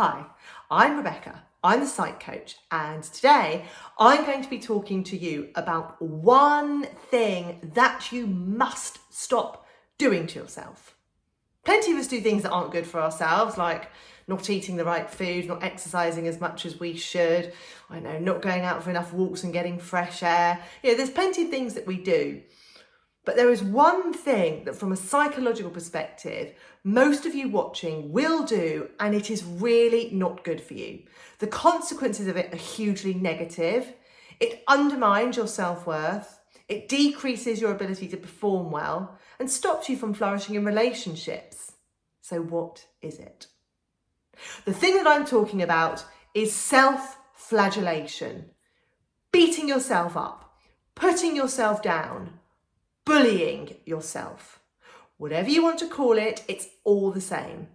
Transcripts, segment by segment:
Hi, I'm Rebecca. I'm the Psych coach, and today I'm going to be talking to you about one thing that you must stop doing to yourself. Plenty of us do things that aren't good for ourselves, like not eating the right food, not exercising as much as we should, not going out for enough walks and getting fresh air. There's plenty of things that we do. But there is one thing that from a psychological perspective, most of you watching will do, and it is really not good for you. The consequences of it are hugely negative. It undermines your self-worth. It decreases your ability to perform well and stops you from flourishing in relationships. So what is it? The thing that I'm talking about is self-flagilation. Beating yourself up, putting yourself down, bullying yourself. Whatever you want to call it, it's all the same.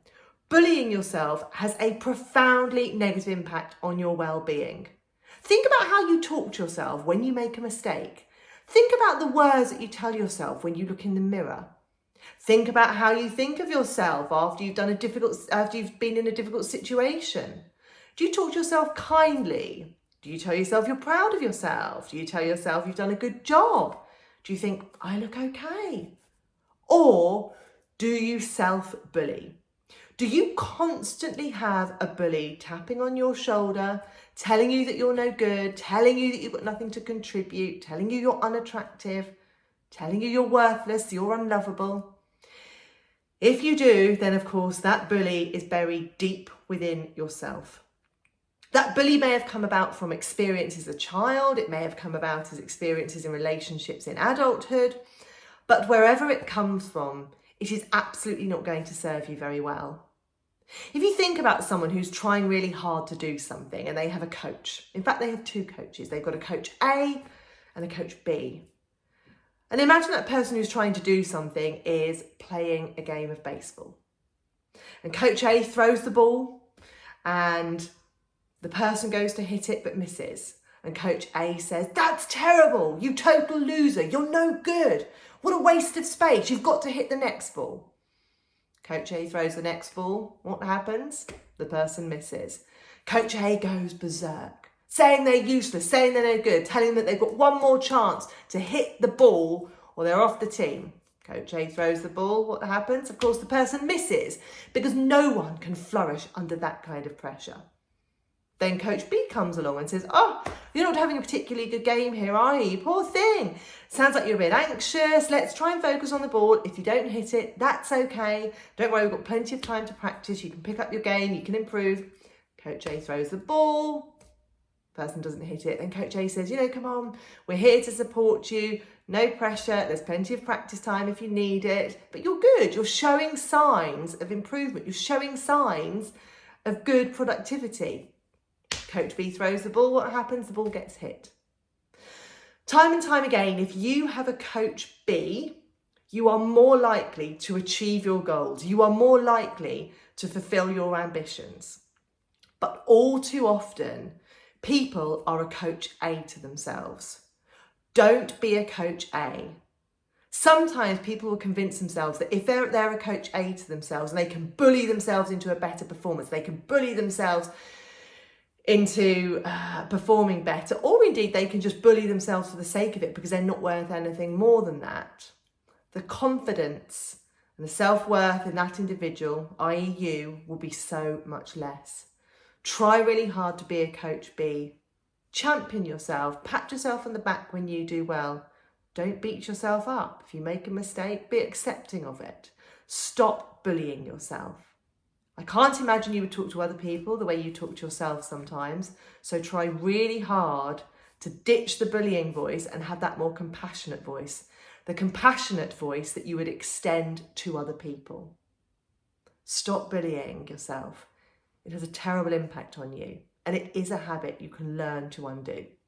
Bullying yourself has a profoundly negative impact on your well-being. Think about how you talk to yourself when you make a mistake. Think about the words that you tell yourself when you look in the mirror. Think about how you think of yourself after you've been in a difficult situation. Do you talk to yourself kindly? Do you tell yourself you're proud of yourself? Do you tell yourself you've done a good job? Do you think, I look okay? Or do you self-bully? Do you constantly have a bully tapping on your shoulder, telling you that you're no good, telling you that you've got nothing to contribute, telling you you're unattractive, telling you you're worthless, you're unlovable? If you do, then of course that bully is buried deep within yourself. That bully may have come about from experiences as a child, it may have come about as experiences in relationships in adulthood, but wherever it comes from, it is absolutely not going to serve you very well. If you think about someone who's trying really hard to do something and they have a coach, in fact they have two coaches, they've got a coach A and a coach B. And imagine that person who's trying to do something is playing a game of baseball. And coach A throws the ball and the person goes to hit it but misses. And coach A says, "That's terrible, you total loser, you're no good. What a waste of space, you've got to hit the next ball." Coach A throws the next ball. What happens? The person misses. Coach A goes berserk, saying they're useless, saying they're no good, telling them that they've got one more chance to hit the ball or they're off the team. Coach A throws the ball. What happens? Of course, the person misses because no one can flourish under that kind of pressure. Then coach B comes along and says, "Oh, you're not having a particularly good game here, are you? Poor thing. Sounds like you're a bit anxious. Let's try and focus on the ball. If you don't hit it, that's okay. Don't worry, we've got plenty of time to practice. You can pick up your game, you can improve." Coach A throws the ball. Person doesn't hit it. Then coach A says, "Come on, we're here to support you. No pressure. There's plenty of practice time if you need it. But you're good. You're showing signs of improvement. You're showing signs of good productivity." Coach B throws the ball. What happens? The ball gets hit. Time and time again, if you have a coach B, you are more likely to achieve your goals. You are more likely to fulfill your ambitions. But all too often, people are a coach A to themselves. Don't be a coach A. Sometimes people will convince themselves that if they're a coach A to themselves, and they can bully themselves into a better performance, they can bully themselves into performing better, or indeed they can just bully themselves for the sake of it because they're not worth anything more than that. The confidence and the self-worth in that individual, i.e. you, will be so much less. Try really hard to be a coach B. Champion yourself, pat yourself on the back when you do well. Don't beat yourself up. If you make a mistake, be accepting of it. Stop bullying yourself. I can't imagine you would talk to other people the way you talk to yourself sometimes. So try really hard to ditch the bullying voice and have that more compassionate voice. The compassionate voice that you would extend to other people. Stop bullying yourself. It has a terrible impact on you, and it is a habit you can learn to undo.